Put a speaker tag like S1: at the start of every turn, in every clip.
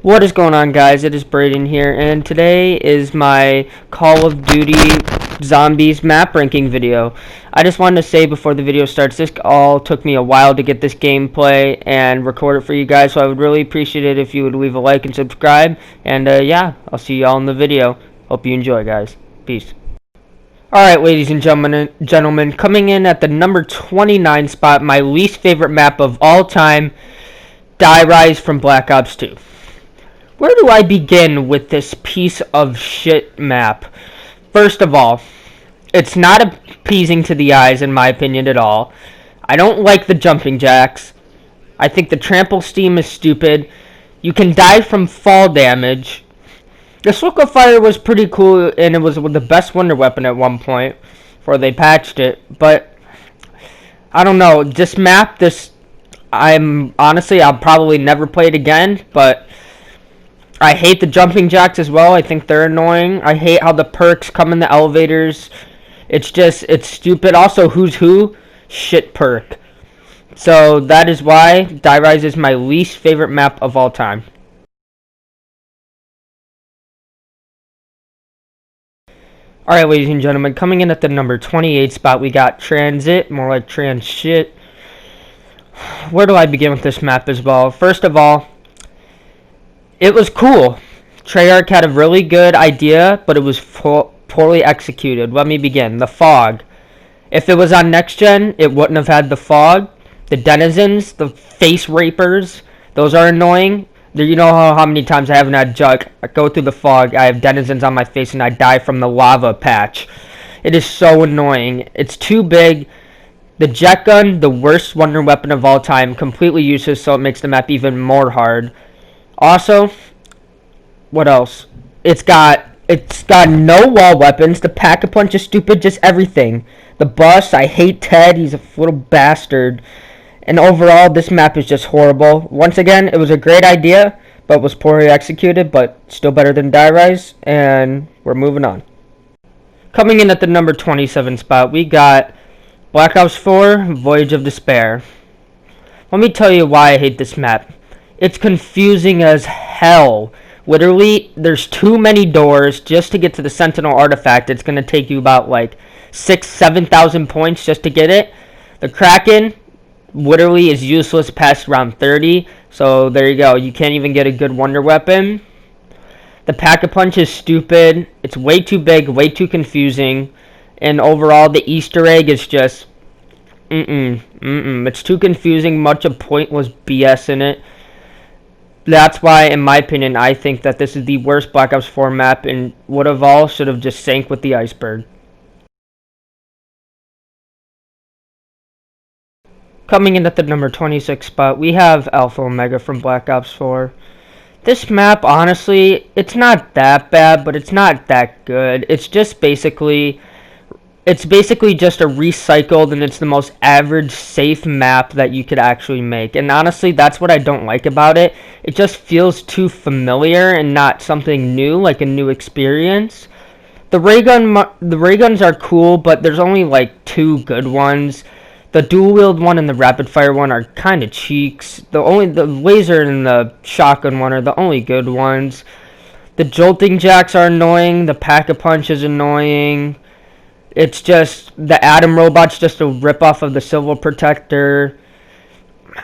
S1: What is going on, guys? It is Braden here, and today is my Call of Duty Zombies map ranking video. I just wanted to say before the video starts, this all took me a while to get this gameplay and record it for you guys, so I would really appreciate it if you would leave a like and subscribe. And yeah, I'll see y'all in the video. Hope you enjoy, guys. Peace. Alright, ladies and gentlemen, coming in at the number 29 spot, my least favorite map of all time, Die Rise from Black Ops 2. Where do I begin with this piece of shit map? First of all, it's not appeasing to the eyes in my opinion at all. I don't like the jumping jacks. I think the trample steam is stupid. You can die from fall damage. The Swift Fire was pretty cool, and it was the best wonder weapon at one point before they patched it. But I don't know, this map, I'll probably never play it again, but I hate the jumping jacks as well. I think they're annoying. I hate how the perks come in the elevators. It's stupid. Also, Who's Who? Shit perk. So that is why Die Rise is my least favorite map of all time. Alright, ladies and gentlemen, coming in at the number 28 spot, we got Transit, more like trans shit. Where do I begin with this map as well? First of all, it was cool. Treyarch had a really good idea, but it was poorly executed. Let me begin. The fog. If it was on next gen, it wouldn't have had the fog. The denizens, the face rapers, those are annoying. You know how many times I haven't had jug. I go through the fog, I have denizens on my face, and I die from the lava patch. It is so annoying. It's too big. The jet gun, the worst wonder weapon of all time, completely useless, so it makes the map even more hard. Also, what else? It's got no wall weapons. The pack-a-punch is stupid. Just everything. The bus, I hate Ted. He's a little bastard. And overall, this map is just horrible. Once again, it was a great idea, but was poorly executed. But still better than Die Rise. And we're moving on. Coming in at the number 27 spot, we got Black Ops 4, Voyage of Despair. Let me tell you why I hate this map. It's confusing as hell. Literally, there's too many doors just to get to the Sentinel artifact. It's going to take you about like 7,000 points just to get it. The Kraken literally is useless past round 30. So there you go. You can't even get a good wonder weapon. The Pack-a-Punch is stupid. It's way too big, way too confusing. And overall, the Easter egg is just It's too confusing. Much of pointless BS in it. That's why, in my opinion, I think that this is the worst Black Ops 4 map, and would have all should have just sank with the iceberg. Coming in at the number 26 spot, we have Alpha Omega from Black Ops 4. This map, honestly, it's not that bad, but it's not that good. It's basically just a recycled, and it's the most average safe map that you could actually make. And honestly, that's what I don't like about it. It just feels too familiar and not something new, like a new experience. The ray guns are cool, but there's only like 2 good ones. The dual wield one and the rapid fire one are kind of cheeks. The laser and the shotgun one are the only good ones. The jolting jacks are annoying. The pack-a-punch is annoying. It's just, the Atom Robot's just a ripoff of the Civil Protector.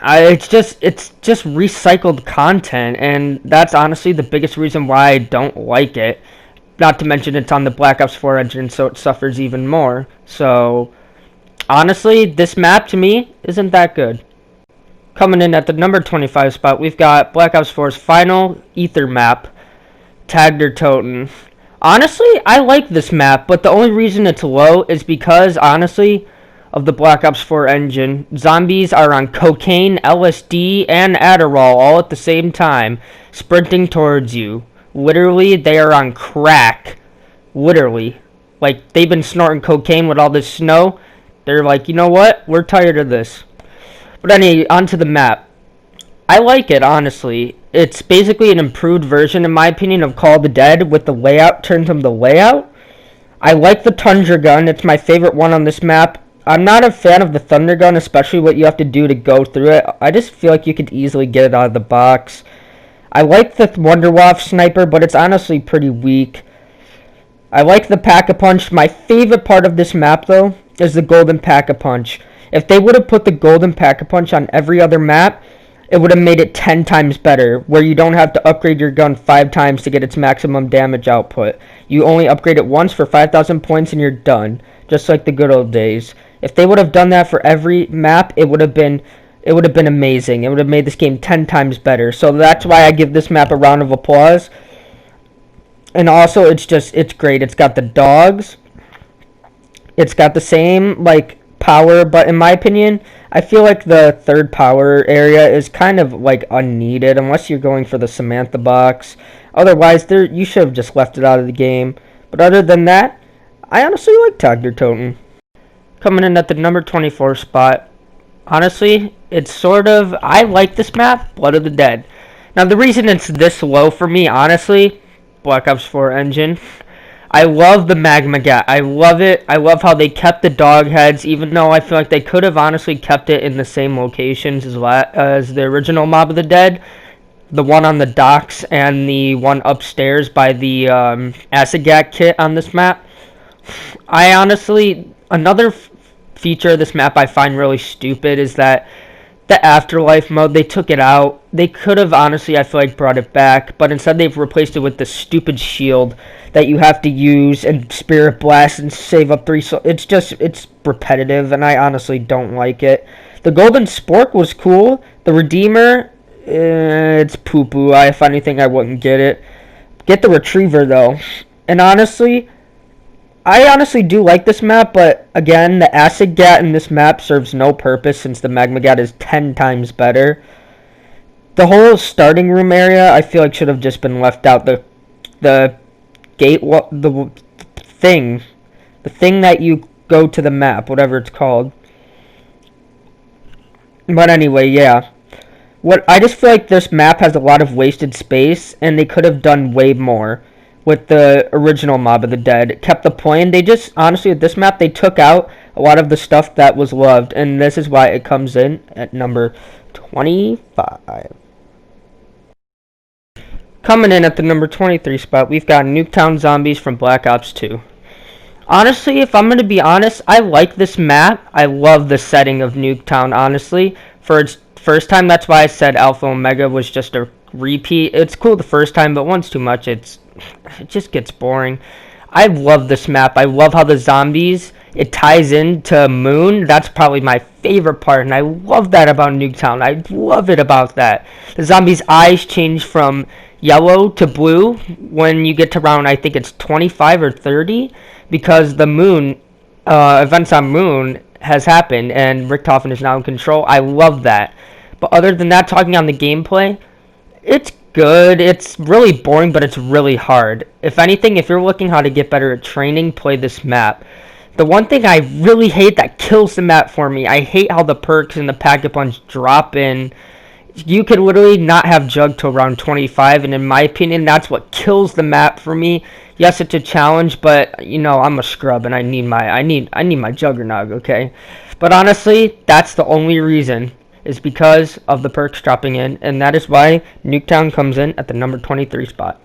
S1: It's just recycled content, and that's honestly the biggest reason why I don't like it. Not to mention it's on the Black Ops 4 engine, so it suffers even more. So, honestly, this map to me isn't that good. Coming in at the number 25 spot, we've got Black Ops 4's final Ether map, Nacht Der Toten. Honestly, I like this map, but the only reason it's low is because, honestly, of the Black Ops 4 engine. Zombies are on cocaine, LSD, and Adderall all at the same time, sprinting towards you. Literally, they are on crack. Literally. Like, they've been snorting cocaine with all this snow. They're like, you know what? We're tired of this. But anyway, onto the map. I like it, honestly. It's basically an improved version, in my opinion, of Call of the Dead with the layout turned from the layout. I like the Tundra gun. It's my favorite one on this map. I'm not a fan of the Thunder gun, especially what you have to do to go through it. I just feel like you could easily get it out of the box. I like the Wonderwaff sniper, but it's honestly pretty weak. I like the Pack-a-Punch. My favorite part of this map, though, is the Golden Pack-a-Punch. If they would have put the Golden Pack-a-Punch on every other map, it would have made it 10 times better, where you don't have to upgrade your gun 5 times to get its maximum damage output. You only upgrade it once for 5,000 points and you're done, just like the good old days. If they would have done that for every map, it would have been amazing. It would have made this game 10 times better. So that's why I give this map a round of applause. And also, it's great. It's got the dogs. It's got the same, like, power, but in my opinion, I feel like the third power area is kind of, like, unneeded, unless you're going for the Samantha box. Otherwise, you should have just left it out of the game. But other than that, I honestly like Nacht Der Toten. Coming in at the number 24 spot, honestly, it's sort of, I like this map, Blood of the Dead. Now, the reason it's this low for me, honestly, Black Ops 4 engine. I love the Magma Gat. I love it. I love how they kept the dog heads, even though I feel like they could have honestly kept it in the same locations as the original Mob of the Dead. The one on the docks and the one upstairs by the Acid Gat kit on this map. I honestly, another feature of this map I find really stupid is that the Afterlife mode, they took it out. They could have, honestly, I feel like, brought it back, but instead they've replaced it with the stupid shield that you have to use and Spirit Blast and save up 3 souls. It's repetitive, and I honestly don't like it. The Golden Spork was cool. The Redeemer, it's poo-poo. If anything, I wouldn't get it. Get the Retriever, though. And honestly, I honestly do like this map, but again, the Acid Gat in this map serves no purpose since the Magma Gat is 10 times better. The whole starting room area, I feel like should have just been left out. The gate, the thing that you go to the map, whatever it's called. But anyway, yeah. I just feel like this map has a lot of wasted space, and they could have done way more with the original Mob of the Dead. It kept the point. They just, honestly, with this map, they took out a lot of the stuff that was loved, and this is why it comes in at number 25. Coming in at the number 23 spot, we've got Nuketown Zombies from Black Ops 2. Honestly, if I'm going to be honest, I like this map. I love the setting of Nuketown, honestly. For its first time, that's why I said Alpha Omega was just a repeat. It's cool the first time, but once too much, it just gets boring. I love this map. I love how the zombies, it ties into Moon. That's probably my favorite part, and I love that about Nuketown. I love it about that. The zombies' eyes change from yellow to blue when you get to round, I think it's 25 or 30, because the Moon, events on Moon has happened, and Richtofen is now in control. I love that. But other than that, talking on the gameplay, it's good. It's really boring, but it's really hard. If anything, if you're looking how to get better at training, play this map. The one thing I really hate that kills the map for me, I hate how the perks and the Pack-a-Punch drop in. You could literally not have Jug till round 25, and in my opinion, that's what kills the map for me. Yes, it's a challenge, but you know, I'm a scrub and I need my Juggernog, okay? But honestly, that's the only reason, is because of the perks dropping in, and that is why Nuketown comes in at the number 23 spot.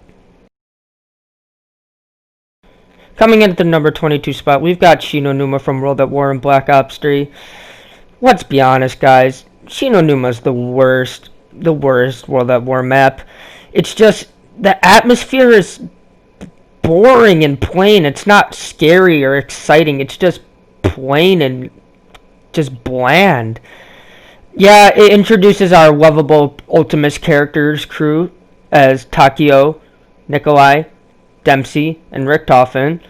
S1: Coming in at the number 22 spot, we've got Shi No Numa from World at War and Black Ops 3. Let's be honest, guys. Shi No Numa is the worst World at War map. It's just, the atmosphere is boring and plain. It's not scary or exciting. It's just plain and just bland. Yeah, it introduces our lovable Ultimus characters crew as Takio, Nikolai, Dempsey, and Richtofen.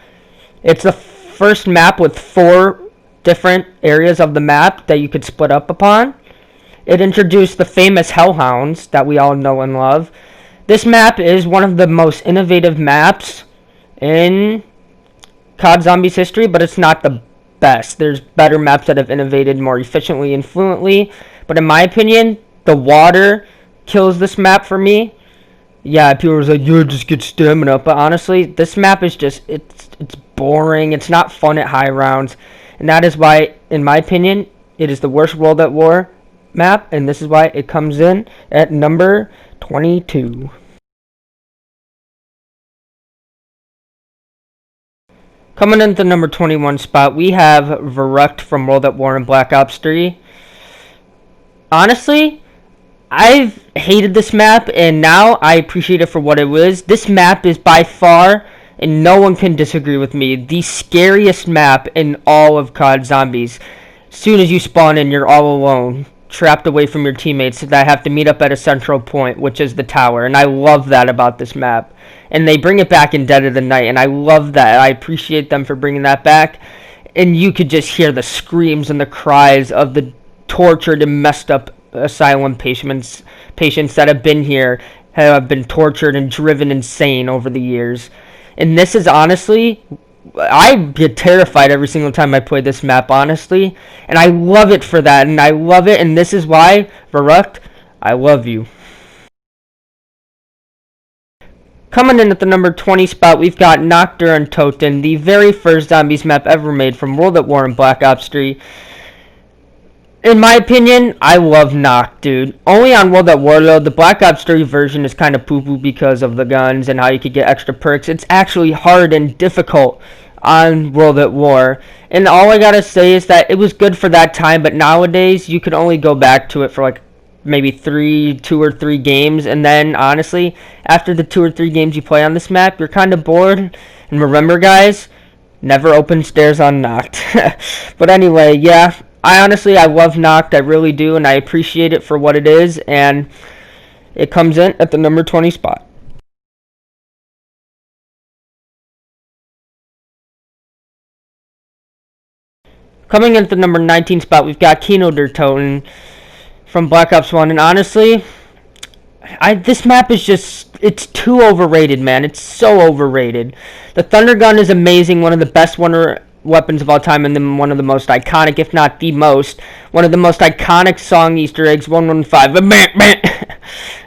S1: It's the first map with 4 different areas of the map that you could split up upon. It introduced the famous Hellhounds that we all know and love. This map is one of the most innovative maps in COD Zombies history, but it's not the best. There's better maps that have innovated more efficiently and fluently, but in my opinion, the water kills this map for me. Yeah, people are like, you just get stamina, but honestly, this map is just, it's boring. It's not fun at high rounds, and that is why, in my opinion, it is the worst World at War map, and this is why it comes in at number 22. Coming into number 21 spot, we have Verruckt from World at War and Black Ops 3. Honestly, I've hated this map, and now I appreciate it for what it was. This map is by far, and no one can disagree with me, the scariest map in all of COD Zombies. As soon as you spawn in, you're all alone, trapped away from your teammates that have to meet up at a central point, which is the tower, and I love that about this map. And they bring it back in Dead of the Night, and I love that. I appreciate them for bringing that back. And you could just hear the screams and the cries of the tortured and messed up asylum patients that have been here, have been tortured and driven insane over the years. And this is honestly, I get terrified every single time I play this map, honestly. And I love it for that, and I love it, and this is why, Verruckt, I love you. Coming in at the number 20 spot, we've got Nacht Der Untoten, the very first Zombies map ever made from World at War and Black Ops 3. In my opinion, I love Nacht, dude. Only on World at War, though, the Black Ops 3 version is kind of poo-poo because of the guns and how you could get extra perks. It's actually hard and difficult on World at War. And all I gotta say is that it was good for that time, but nowadays, you could only go back to it for like maybe 2 or 3 games, and then honestly after the 2 or 3 games you play on this map, you're kind of bored. And remember, guys, never open stairs on Nacht. But anyway, yeah, I love Nacht, I really do, and I appreciate it for what it is, and it comes in at the number 20 spot. Coming in at the number 19 spot, we've got Kino Der Toten from Black Ops 1, and honestly, this map is just, it's too overrated, man. It's so overrated. The Thunder Gun is amazing, one of the best weapons of all time, and then one of the most iconic, if not the most, one of the most iconic song Easter eggs, 115.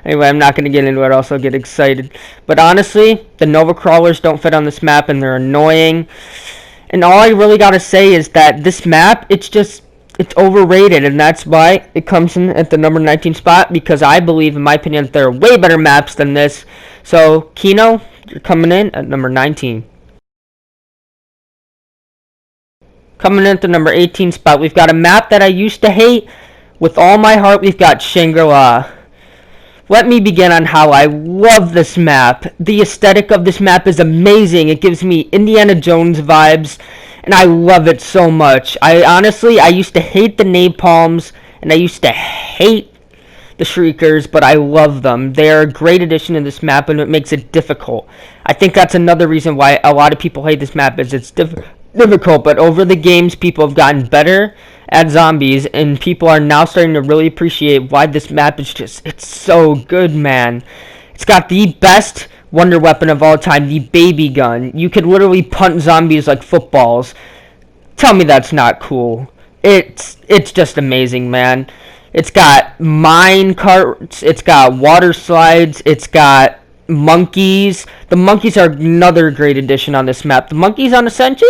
S1: Anyway, I'm not going to get into it, I'll also get excited. But honestly, the Nova Crawlers don't fit on this map, and they're annoying. And all I really got to say is that this map, it's overrated, and that's why it comes in at the number 19 spot, because I believe, in my opinion, there are way better maps than this. So, Kino, you're coming in at number 19. Coming in at the number 18 spot, we've got a map that I used to hate with all my heart. We've got Shangri-La. Let me begin on how I love this map. The aesthetic of this map is amazing. It gives me Indiana Jones vibes, and I love it so much. I used to hate the napalms, and I used to hate the shriekers, but I love them. They are a great addition to this map, and it makes it difficult. I think that's another reason why a lot of people hate this map, is it's difficult, but over the games, people have gotten better at zombies, and people are now starting to really appreciate why this map is it's so good, man. It's got the best wonder weapon of all time, the baby gun. You could literally punt zombies like footballs. Tell me that's not cool. It's just amazing, man. It's got mine carts, it's got water slides, it's got monkeys. The monkeys are another great addition on this map. The monkeys on Ascension,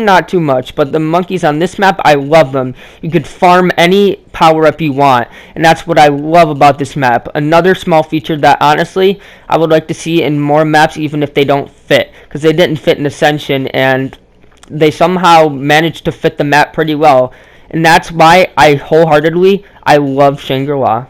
S1: not too much, but the monkeys on this map, I love them. You could farm any power-up you want, and that's what I love about this map. Another small feature that, honestly, I would like to see in more maps, even if they don't fit, because they didn't fit in Ascension, and they somehow managed to fit the map pretty well, and that's why I love Shangri-La.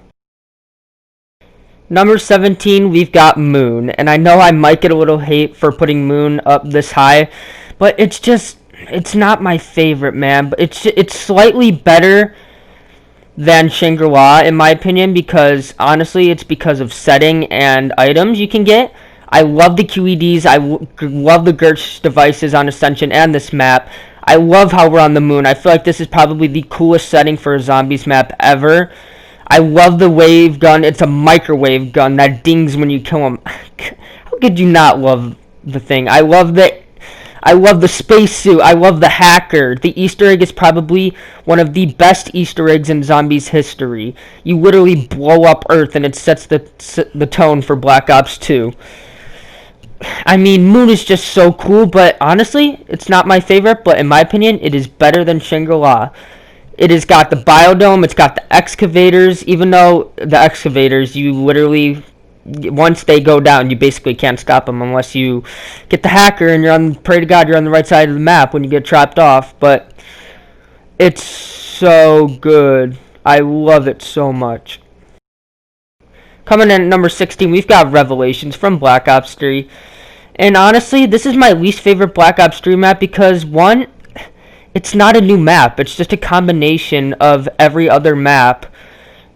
S1: Number 17, we've got Moon, and I know I might get a little hate for putting Moon up this high, but it's not my favorite, man. But it's slightly better than Shangri-La, in my opinion, because honestly, it's because of setting and items you can get. I love the QEDs, I love the Gersh devices on Ascension and this map. I love how we're on the moon. I feel like this is probably the coolest setting for a zombies map ever. I love the wave gun. It's a microwave gun that dings when you kill him. How could you not love the thing? I love the spacesuit. I love the hacker. The Easter egg is probably one of the best Easter eggs in zombies history. You literally blow up Earth and it sets the tone for Black Ops 2. I mean, Moon is just so cool, but honestly, it's not my favorite, but in my opinion, it is better than Shangri-La. It has got the biodome, it's got the excavators, even though the excavators, you literally, once they go down, you basically can't stop them unless you get the hacker and pray to God you're on the right side of the map when you get trapped off. But it's so good. I love it so much. Coming in at number 16, we've got Revelations from Black Ops 3. And honestly, this is my least favorite Black Ops 3 map because, one, it's not a new map. It's just a combination of every other map.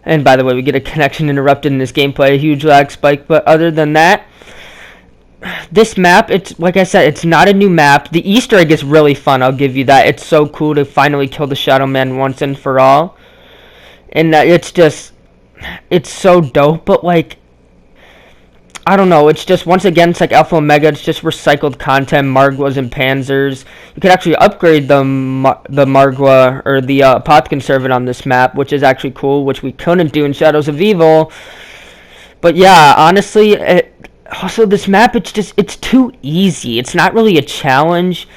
S1: And by the way, we get a connection interrupted in this gameplay, a huge lag spike. But other than that, this map, it's like I said, it's not a new map. The Easter egg is really fun, I'll give you that. It's so cool to finally kill the Shadow Man once and for all. And it's just, it's so dope. But like, I don't know, it's just, once again, it's like Alpha Omega, it's just recycled content, Margwas and Panzers. You could actually upgrade the Margwa, or the Potkin servant on this map, which is actually cool, which we couldn't do in Shadows of Evil. But yeah, honestly, also this map, it's too easy. It's not really a challenge.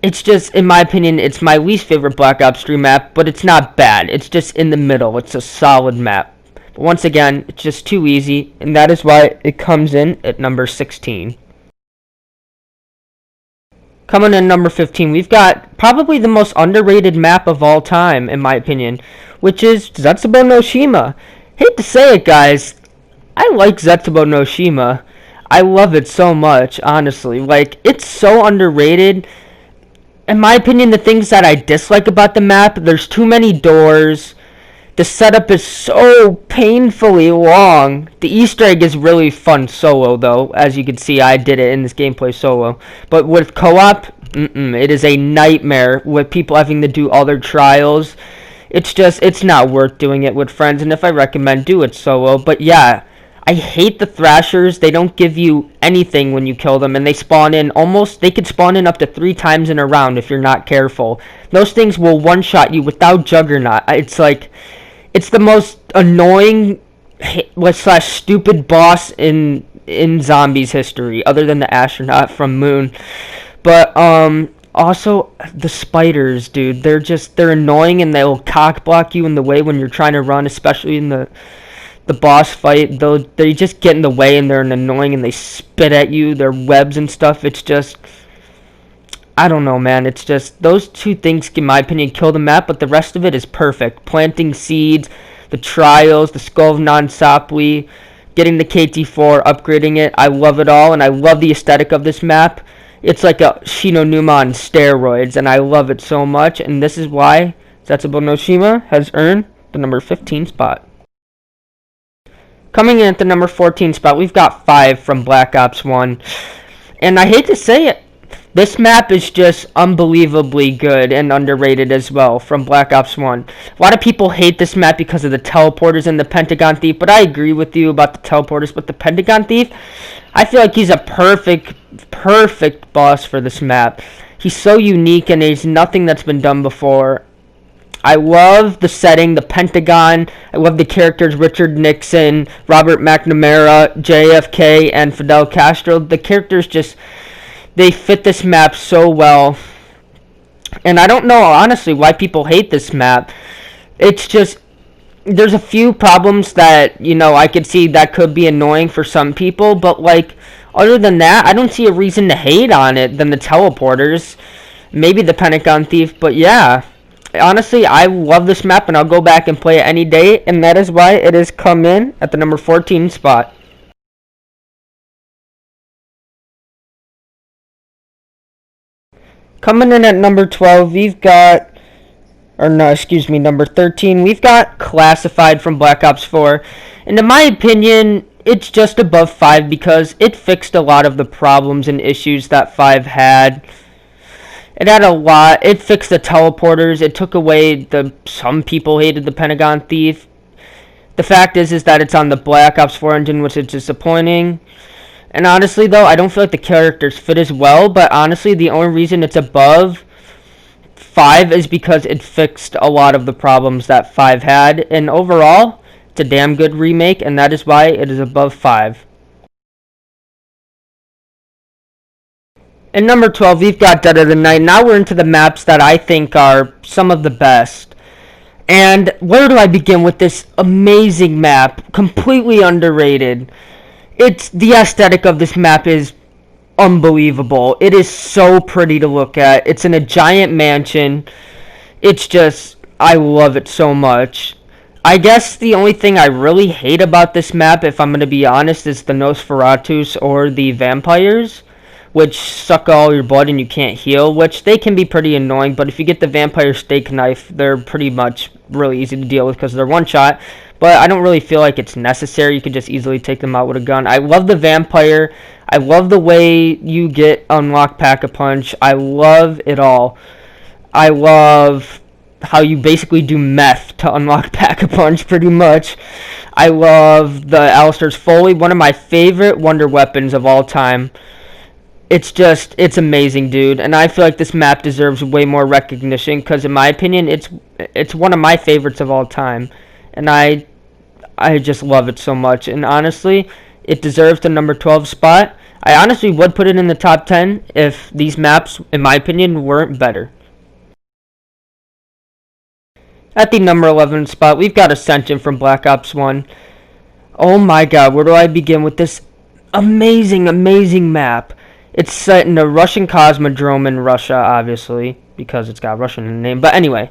S1: It's just, in my opinion, it's my least favorite Black Ops 3 map, but it's not bad. It's just in the middle. It's a solid map. Once again, it's just too easy, and that is why it comes in at number 16. Coming in number 15, we've got probably the most underrated map of all time, in my opinion, which is Zetsabou No Shima. Hate to say it, guys, I like Zetsabou No Shima. I love it so much, honestly. Like, it's so underrated. In my opinion, the things that I dislike about the map, there's too many doors. The setup is so painfully long. The Easter egg is really fun solo, though. As you can see, I did it in this gameplay solo. But with co-op, it is a nightmare with people having to do all their trials. It's not worth doing it with friends. And if I recommend, do it solo. But yeah, I hate the Thrashers. They don't give you anything when you kill them. And they spawn in they could spawn in up to 3 times in a round if you're not careful. Those things will one-shot you without Juggernaut. It's like, it's the most annoying / stupid boss in zombies history, other than the astronaut from Moon. But also the spiders, dude. They're annoying, and they'll cock block you in the way when you're trying to run, especially in the boss fight. They just get in the way, and they're annoying, and they spit at you. Their webs and stuff. It's just, I don't know, man. It's just, those 2 things, in my opinion, kill the map, but the rest of it is perfect. Planting seeds, the trials, the Skull of Non-Sapwi, getting the KT4, upgrading it. I love it all, and I love the aesthetic of this map. It's like a Shi No Numa on steroids, and I love it so much, and this is why Zetsabou No Shima has earned the number 15 spot. Coming in at the number 14 spot, we've got 5 from Black Ops 1. And I hate to say it, this map is just unbelievably good and underrated as well from Black Ops 1. A lot of people hate this map because of the teleporters and the Pentagon Thief, but I agree with you about the teleporters. But the Pentagon Thief, I feel like he's a perfect boss for this map. He's so unique, and there's nothing that's been done before. I love the setting, the Pentagon. I love the characters Richard Nixon, Robert McNamara, JFK, and Fidel Castro. The characters just, they fit this map so well. And I don't know, honestly, why people hate this map. It's just, there's a few problems that, I could see that could be annoying for some people. But, other than that, I don't see a reason to hate on it than the teleporters. Maybe the Pentagon Thief, but yeah. Honestly, I love this map, and I'll go back and play it any day. And that is why it has come in at the number 14 spot. Coming in at number 12, number 13, we've got Classified from Black Ops 4. And in my opinion, it's just above 5 because it fixed a lot of the problems and issues that 5 had. It had a lot. It fixed the teleporters. It took away some people hated the Pentagon Thief. The fact is that it's on the Black Ops 4 engine, which is disappointing. And honestly, though, I don't feel like the characters fit as well. But honestly, the only reason it's above 5 is because it fixed a lot of the problems that 5 had. And overall, it's a damn good remake, and that is why it is above 5. And number 12, we've got Dead of the Night. Now we're into the maps that I think are some of the best. And where do I begin with this amazing map? Completely underrated. The aesthetic of this map is unbelievable. It is so pretty to look at. It's in a giant mansion. It's just, I love it so much. I guess the only thing I really hate about this map, if I'm going to be honest, is the Nosferatus or the vampires, which suck all your blood and you can't heal, which they can be pretty annoying, but if you get the vampire steak knife, they're pretty much really easy to deal with because they're one shot, but I don't really feel like it's necessary. You can just easily take them out with a gun. I love the vampire. I love the way you get unlock Pack-a-Punch. I love it all. I love how you basically do meth to unlock Pack-a-Punch, pretty much. I love the Alistair's Foley, one of my favorite wonder weapons of all time. It's amazing, dude, and I feel like this map deserves way more recognition because, in my opinion, it's one of my favorites of all time, and I just love it so much. And honestly, it deserves the number 12 spot. I honestly would put it in the top 10 if these maps, in my opinion, weren't better. At the number 11 spot, we've got Ascension from Black Ops 1. Oh my god, where do I begin with this amazing, amazing map? It's set in the Russian Cosmodrome in Russia, obviously, because it's got Russian in the name. But anyway,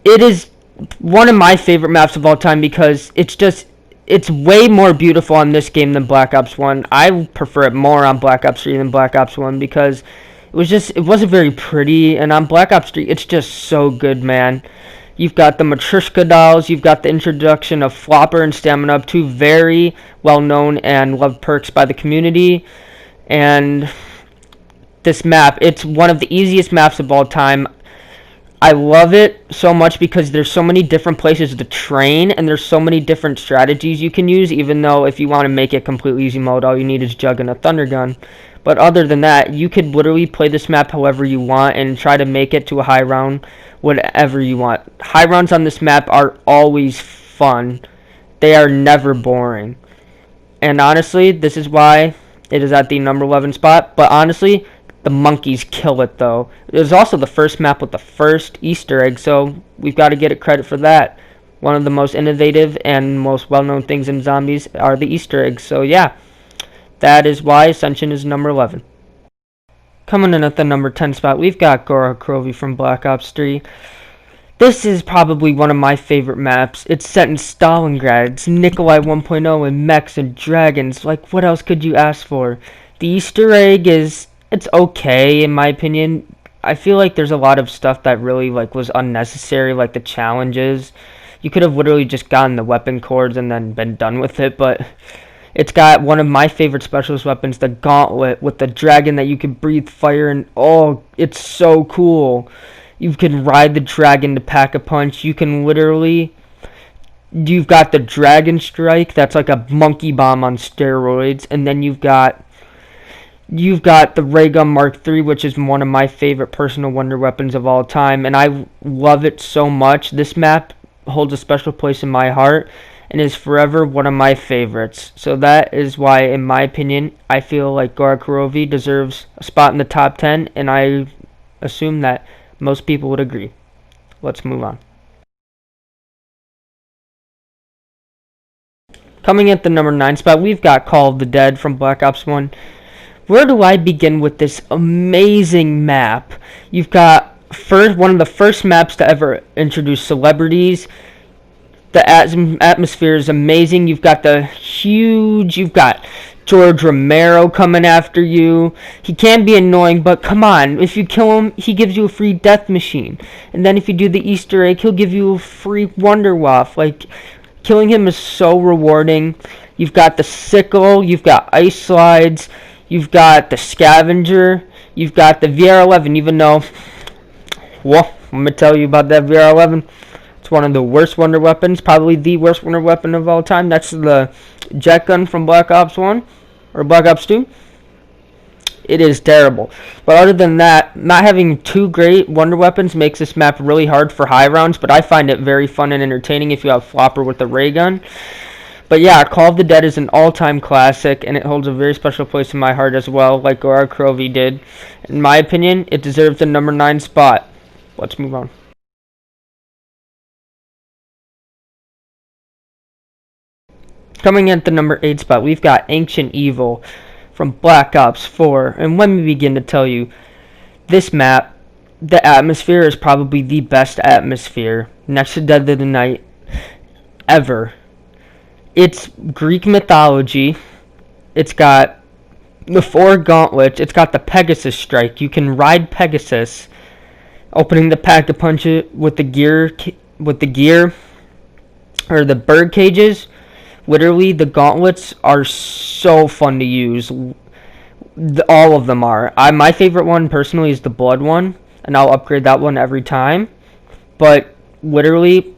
S1: it is one of my favorite maps of all time because it's way more beautiful on this game than Black Ops 1. I prefer it more on Black Ops 3 than Black Ops 1 because it wasn't very pretty, and on Black Ops 3, it's just so good, man. You've got the Matryoshka dolls, you've got the introduction of Flopper and Stamina Up, two very well-known and loved perks by the community. And this map, it's one of the easiest maps of all time. I love it so much because there's so many different places to train, and there's so many different strategies you can use, even though if you want to make it completely easy mode, all you need is Jug and a Thunder Gun. But other than that, you could literally play this map however you want and try to make it to a high round, whatever you want. High rounds on this map are always fun. They are never boring. And honestly, this is why it is at the number 11 spot, but honestly, the monkeys kill it, though. It was also the first map with the first Easter egg, so we've got to get it credit for that. One of the most innovative and most well-known things in zombies are the Easter eggs, so yeah, that is why Ascension is number 11. Coming in at the number 10 spot, we've got Gorod Krovi from Black Ops 3. This is probably one of my favorite maps. It's set in Stalingrad. It's Nikolai 1.0 and mechs and dragons. Like, what else could you ask for? The Easter egg it's okay, in my opinion. I feel like there's a lot of stuff that really, was unnecessary, like the challenges. You could have literally just gotten the weapon cords and then been done with it, but it's got one of my favorite specialist weapons, the Gauntlet, with the dragon that you can breathe fire and, oh, it's so cool. You can ride the dragon to Pack-a-Punch. You can literally... You've got the Dragon Strike. That's like a monkey bomb on steroids. And then you've got the Ray Gun Mark III, which is one of my favorite personal wonder weapons of all time. And I love it so much. This map holds a special place in my heart and is forever one of my favorites. So that is why, in my opinion, I feel like Gorod Krovi deserves a spot in the top 10. And I assume that most people would agree. Let's move on. Coming at the number 9 spot, we've got Call of the Dead from Black Ops 1. Where do I begin with this amazing map? You've got one of the first maps to ever introduce celebrities. The atmosphere is amazing. You've got George Romero coming after you. He can be annoying, but come on. If you kill him, he gives you a free death machine. And then if you do the Easter egg, he'll give you a free Wonder Waff. Killing him is so rewarding. You've got the sickle. You've got ice slides. You've got the scavenger. You've got the VR-11, even though... Well, I'm going to tell you about that VR-11. It's one of the worst wonder weapons, probably the worst wonder weapon of all time. That's the jet gun from Black Ops 1, or Black Ops 2. It is terrible. But other than that, not having two great wonder weapons makes this map really hard for high rounds, but I find it very fun and entertaining if you have Flopper with the ray gun. But yeah, Call of the Dead is an all-time classic, and it holds a very special place in my heart as well, like Gorod Krovi did. In my opinion, it deserves the number 9 spot. Let's move on. Coming in at the number 8 spot, we've got Ancient Evil from Black Ops 4. And let me begin to tell you, this map, the atmosphere is probably the best atmosphere next to Dead of the Night ever. It's Greek mythology. It's got the 4 gauntlets. It's got the Pegasus strike. You can ride Pegasus, opening the pack to punch it with the gear, or the bird cages. Literally, the gauntlets are so fun to use. All of them are. My favorite one, personally, is the blood one, and I'll upgrade that one every time. But, literally,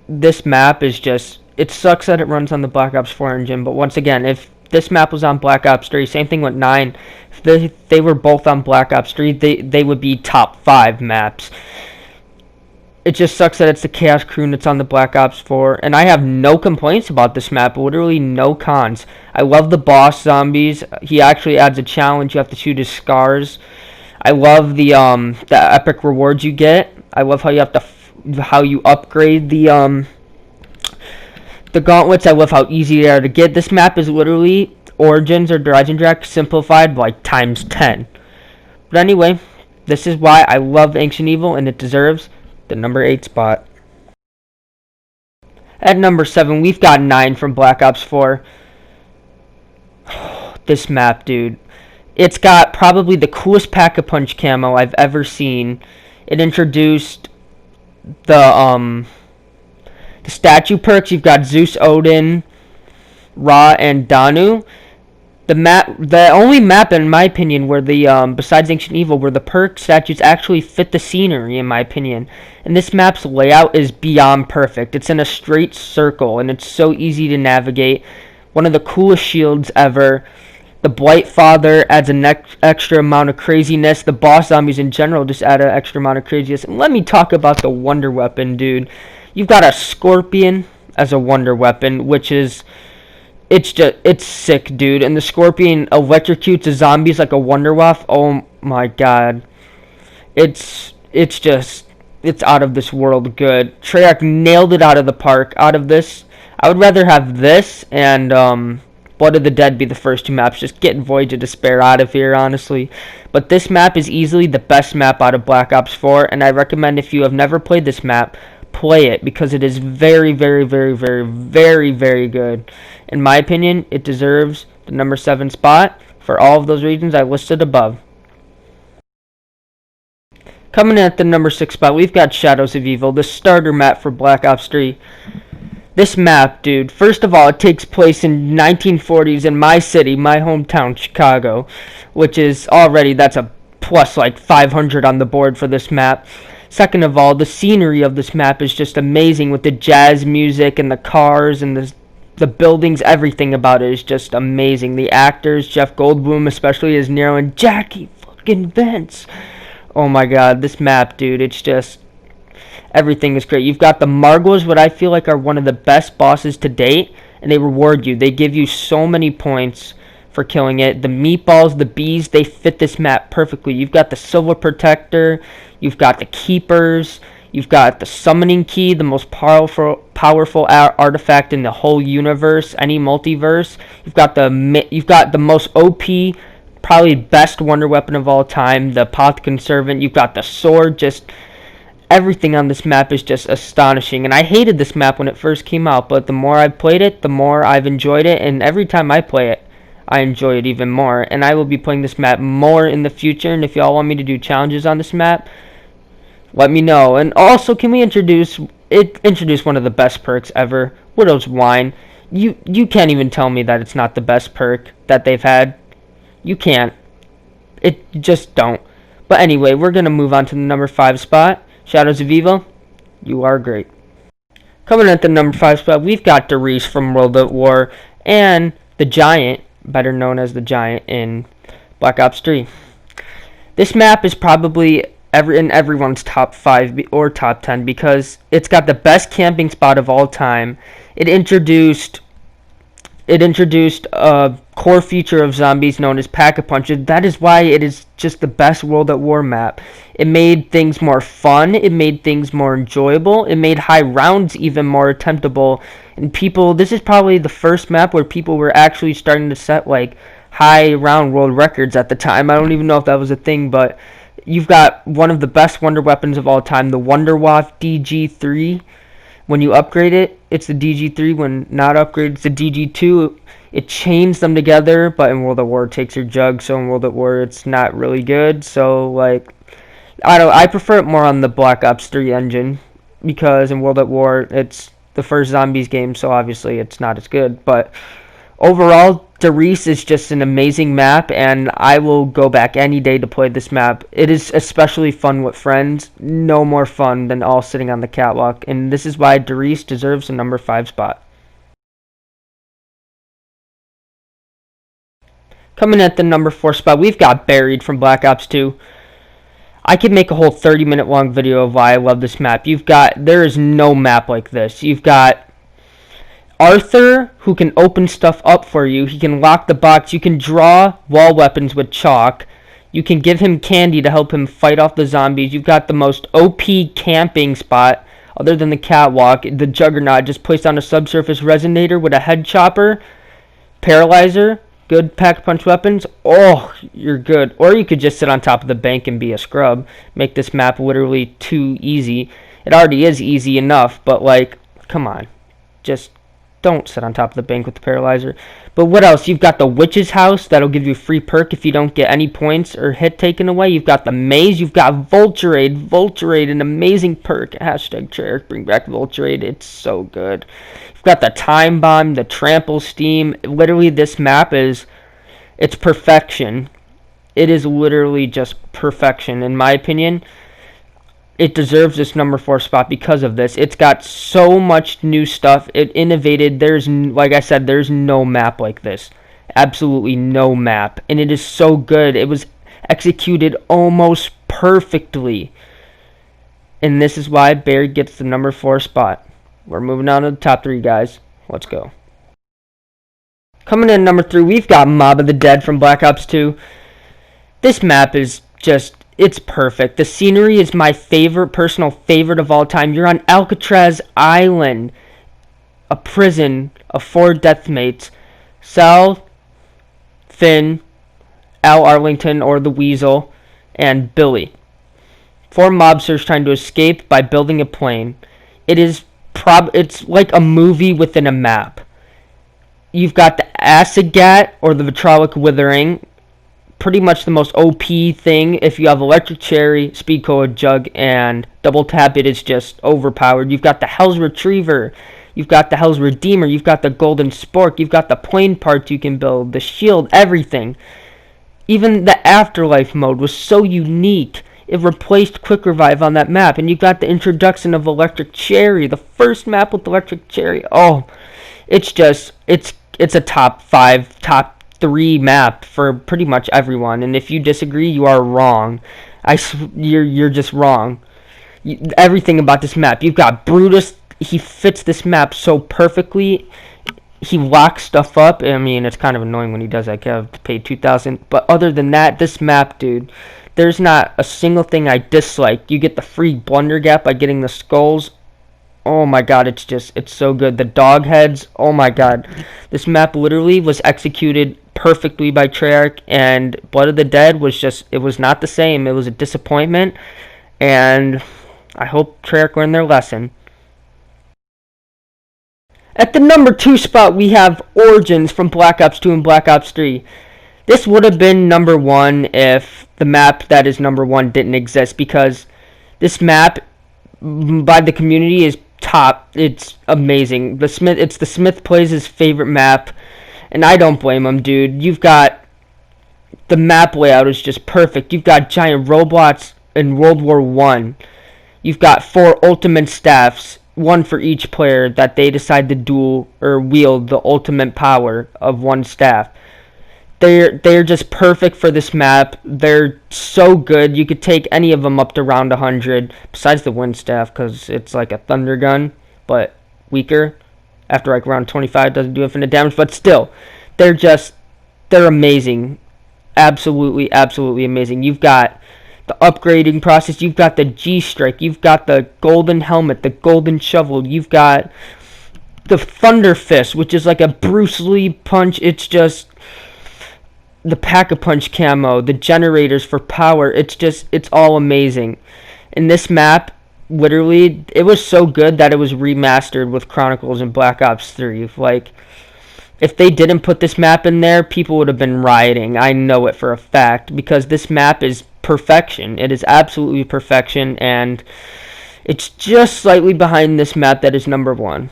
S1: this map is just... It sucks that it runs on the Black Ops 4 engine, but once again, if this map was on Black Ops 3, same thing with 9, if they were both on Black Ops 3, they would be top 5 maps. It just sucks that it's the Chaos Crew that's on the Black Ops 4, and I have no complaints about this map, literally no cons. I love the boss zombies. He actually adds a challenge. You have to shoot his scars. I love the epic rewards you get. I love how you have to how you upgrade the gauntlets. I love how easy they are to get. This map is literally Origins or Eisendrache simplified like times 10. But anyway, this is why I love Ancient Evil, and it deserves the number 8 spot. At number 7, we've got 9 from Black Ops 4. This map, dude. It's got probably the coolest Pack-a-Punch camo I've ever seen. It introduced the statue perks. You've got Zeus, Odin, Ra, and Danu. The only map, in my opinion, where the besides Ancient Evil, where the perk statues actually fit the scenery, in my opinion. And this map's layout is beyond perfect. It's in a straight circle, and it's so easy to navigate. One of the coolest shields ever. The Blight Father adds an extra amount of craziness. The boss zombies in general just add an extra amount of craziness. And let me talk about the wonder weapon, dude. You've got a Scorpion as a wonder weapon, which is... It's sick, dude. And the Scorpion electrocutes the zombies like a Wonder Waff. Oh my god. It's out of this world good. Treyarch nailed it out of the park. Out of this, I would rather have this and Blood of the Dead be the first 2 maps. Just getting Voyage of Despair out of here, honestly. But this map is easily the best map out of Black Ops 4, and I recommend, if you have never played this map, play it, because it is very, very, very, very, very, very good. In my opinion, it deserves the number 7 spot for all of those reasons I listed above. Coming in at the number 6 spot, we've got Shadows of Evil, the starter map for Black Ops 3. This map, dude, first of all, it takes place in 1940s in my city, my hometown, Chicago, which is already, that's a plus like 500 on the board for this map. Second of all, the scenery of this map is just amazing, with the jazz music and the cars and the buildings. Everything about it is just amazing. The actors, Jeff Goldblum especially as Nero, and Jackie fucking Vance. Oh my god, this map, dude, it's just... Everything is great. You've got the Margos, what I feel like are one of the best bosses to date, and they reward you. They give you so many points for killing it. The meatballs, the bees, they fit this map perfectly. You've got the Silver Protector, you've got the Keepers, you've got the Summoning Key, the most powerful artifact in the whole universe, any multiverse. You've got the most OP, probably best wonder weapon of all time, the Apothecary Servant. You've got the sword. Just everything on this map is just astonishing. And I hated this map when it first came out, but the more I've played it, the more I've enjoyed it, and every time I play it, I enjoy it even more. And I will be playing this map more in the future, and if y'all want me to do challenges on this map, let me know. And also, can we introduce one of the best perks ever, Widow's Wine. You can't even tell me that it's not the best perk that they've had. You can't. Just don't. But anyway, we're going to move on to the number 5 spot. Shadows of Evil, you are great. Coming at the number 5 spot, we've got Riese from World at War, and the Giant, better known as the Giant in Black Ops 3. This map is probably in everyone's top 5 or top 10, because it's got the best camping spot of all time. It introduced it introduced a core feature of zombies known as Pack-a-Punch. That is why it is just the best World at War map. It made things more fun, it made things more enjoyable, it made high rounds even more attemptable, and people, this is probably the first map where people were actually starting to set like high round world records at the time. I don't even know if that was a thing, but you've got one of the best wonder weapons of all time, the Wonderwaff DG3. When you upgrade it, it's the DG3. When not upgraded, it's the DG2. It chains them together, but in World at War it takes your jug, so in World at War it's not really good. So like, I prefer it more on the Black Ops 3 engine, because in World at War it's the first zombies game, so obviously it's not as good. But overall, Der Riese is just an amazing map, and I will go back any day to play this map. It is especially fun with friends. No more fun than all sitting on the catwalk, and this is why Der Riese deserves the number 5 spot. Coming at the number 4 spot, we've got Buried from Black Ops 2. I could make a whole 30-minute long video of why I love this map. There is no map like this. You've got Arthur, who can open stuff up for you. He can lock the box. You can draw wall weapons with chalk. You can give him candy to help him fight off the zombies. You've got the most OP camping spot other than the catwalk. The Juggernaut just placed on a subsurface resonator with a head chopper, paralyzer, good pack-punch weapons. Oh, you're good. Or you could just sit on top of the bank and be a scrub. Make this map literally too easy. It already is easy enough, but like, come on. Just don't sit on top of the bank with the paralyzer. But what else? You've got the Witch's House. That'll give you a free perk if you don't get any points or hit taken away. You've got the Maze. You've got Vulturade. Vulturade, an amazing perk. Hashtag Treyarch, bring back Vulturade. It's so good. You've got the Time Bomb, the Trample Steam. Literally, this map it's perfection. It is literally just perfection. In my opinion, it deserves this number 4 spot because of this. It's got so much new stuff. It innovated. Like I said, there's no map like this. Absolutely no map. And it is so good. It was executed almost perfectly. And this is why Buried gets the number 4 spot. We're moving on to the top 3, guys. Let's go. Coming in number 3, we've got Mob of the Dead from Black Ops 2. This map is just, it's perfect. The scenery is my personal favorite of all time. You're on Alcatraz Island, a prison of 4 deathmates. Sal, Finn, Al Arlington, or the Weasel, and Billy. 4 mobsters trying to escape by building a plane. It's like a movie within a map. You've got the Acid Gat, or the Vitrolic Withering. Pretty much the most OP thing. If you have Electric Cherry, Speed Cola, Jug, and Double Tap, it is just overpowered. You've got the Hell's Retriever. You've got the Hell's Redeemer. You've got the Golden Spork. You've got the plane parts you can build, the shield, everything. Even the Afterlife mode was so unique. It replaced Quick Revive on that map. And you've got the introduction of Electric Cherry, the first map with Electric Cherry. Oh, it's a top 5, top 3 map for pretty much everyone, and if you disagree, you are wrong. You're just wrong. Everything about this map. You've got Brutus. He fits this map so perfectly. He locks stuff up. I mean, it's kind of annoying when he does that. I have to pay 2,000. But other than that, this map, dude, there's not a single thing I dislike. You get the free Blunder Gap by getting the skulls. Oh my god, it's so good. The dog heads, oh my god. This map literally was executed perfectly by Treyarch, and Blood of the Dead was it was not the same. It was a disappointment, and I hope Treyarch learned their lesson. At the number 2 spot, we have Origins from Black Ops 2 and Black Ops 3. This would have been number 1 if the map that is number 1 didn't exist, because this map by the community is top. It's amazing. It's the Smith Plays' favorite map, and I don't blame him, dude. You've got the map layout is just perfect. You've got giant robots in World War I. You've got 4 ultimate staffs, 1 for each player, that they decide to duel or wield the ultimate power of one staff. They're just perfect for this map. They're so good. You could take any of them up to round 100, besides the wind staff, because it's like a thunder gun, but weaker. After like round 25, it doesn't do infinite damage, but still, they're amazing. Absolutely, absolutely amazing. You've got the upgrading process, you've got the G-Strike, you've got the golden helmet, the golden shovel, you've got the Thunder Fist, which is like a Bruce Lee punch. It's just the Pack-a-Punch camo, the generators for power. It's all amazing. In this map, literally, it was so good that it was remastered with Chronicles and Black Ops 3. Like, if they didn't put this map in there, people would have been rioting. I know it for a fact, because this map is perfection. It is absolutely perfection, and it's just slightly behind this map that is number 1.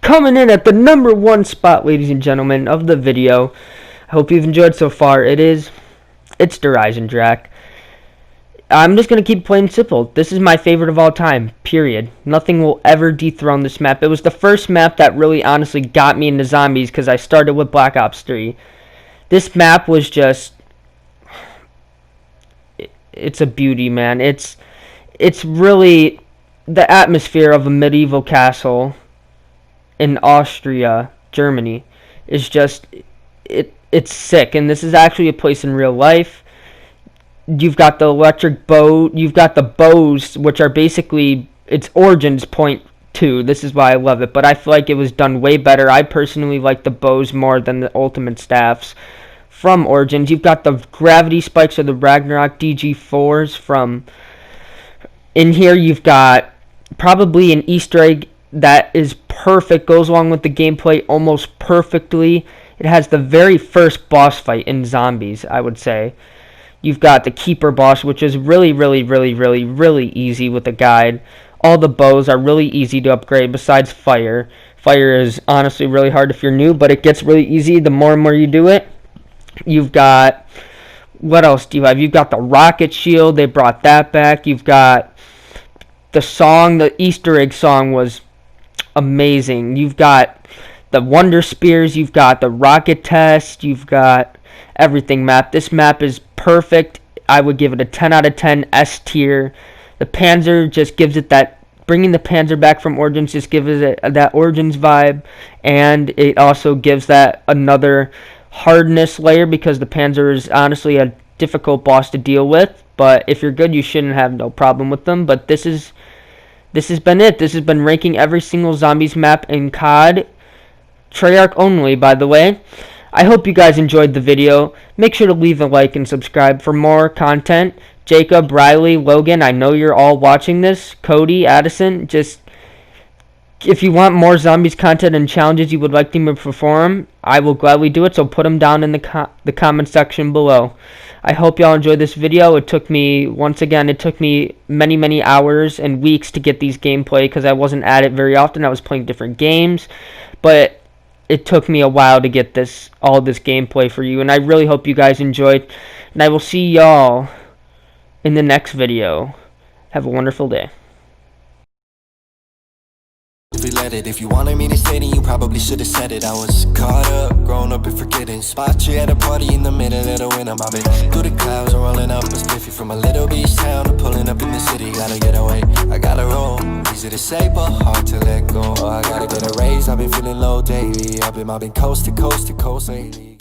S1: Coming in at the number 1 spot, ladies and gentlemen, of the video. I hope you've enjoyed so far. It's Der Eisendrache. I'm just going to keep playing simple. This is my favorite of all time, period. Nothing will ever dethrone this map. It was the first map that really honestly got me into zombies because I started with Black Ops 3. This map was just... It's a beauty, man. It's really the atmosphere of a medieval castle in Austria, Germany. Is just... It's sick, and this is actually a place in real life. You've got the electric bow, you've got the bows, which are basically, its origins point to. This is why I love it, but I feel like it was done way better. I personally like the bows more than the ultimate staffs from Origins. You've got the gravity spikes of the Ragnarok DG4s from... In here, you've got probably an Easter egg that is perfect, goes along with the gameplay almost perfectly. It has the very first boss fight in Zombies, I would say. You've got the Keeper boss, which is really easy with a guide. All the bows are really easy to upgrade besides Fire. Fire is honestly really hard if you're new, but it gets really easy the more and more you do it. You've got... What else do you have? You've got the Rocket Shield. They brought that back. You've got the song. The Easter egg song was amazing. You've got the Wonder Spears. You've got the Rocket Test. You've got everything map. This map is perfect. I would give it a 10 out of 10 S tier. The Panzer just gives it that... Bringing the Panzer back from Origins just gives it that Origins vibe. And it also gives that another hardness layer, because the Panzer is honestly a difficult boss to deal with. But if you're good, you shouldn't have no problem with them. But this has been it. This has been ranking every single Zombies map in COD. Treyarch only, by the way. I hope you guys enjoyed the video. Make sure to leave a like and subscribe for more content. Jacob, Riley, Logan, I know you're all watching this. Cody, Addison, just... If you want more Zombies content and challenges you would like me to perform, I will gladly do it, so put them down in the comment section below. I hope y'all enjoyed this video. It took me, once again, many hours and weeks to get these gameplay, because I wasn't at it very often. I was playing different games, but it took me a while to get all this gameplay for you, and I really hope you guys enjoyed, and I will see y'all in the next video. Have a wonderful day.
S2: If you wanted me to stay, then you probably should have said it. I was caught up, grown up and forgetting. Spot you at a party in the middle of the winter. Mobbing through the clouds, rolling up a spiffy from a little beach town to pulling up in the city. Gotta get away, I gotta roll. Easy to say, but hard to let go. I gotta get a raise, I've been feeling low daily. I've been mobbing coast to coast to coast lately.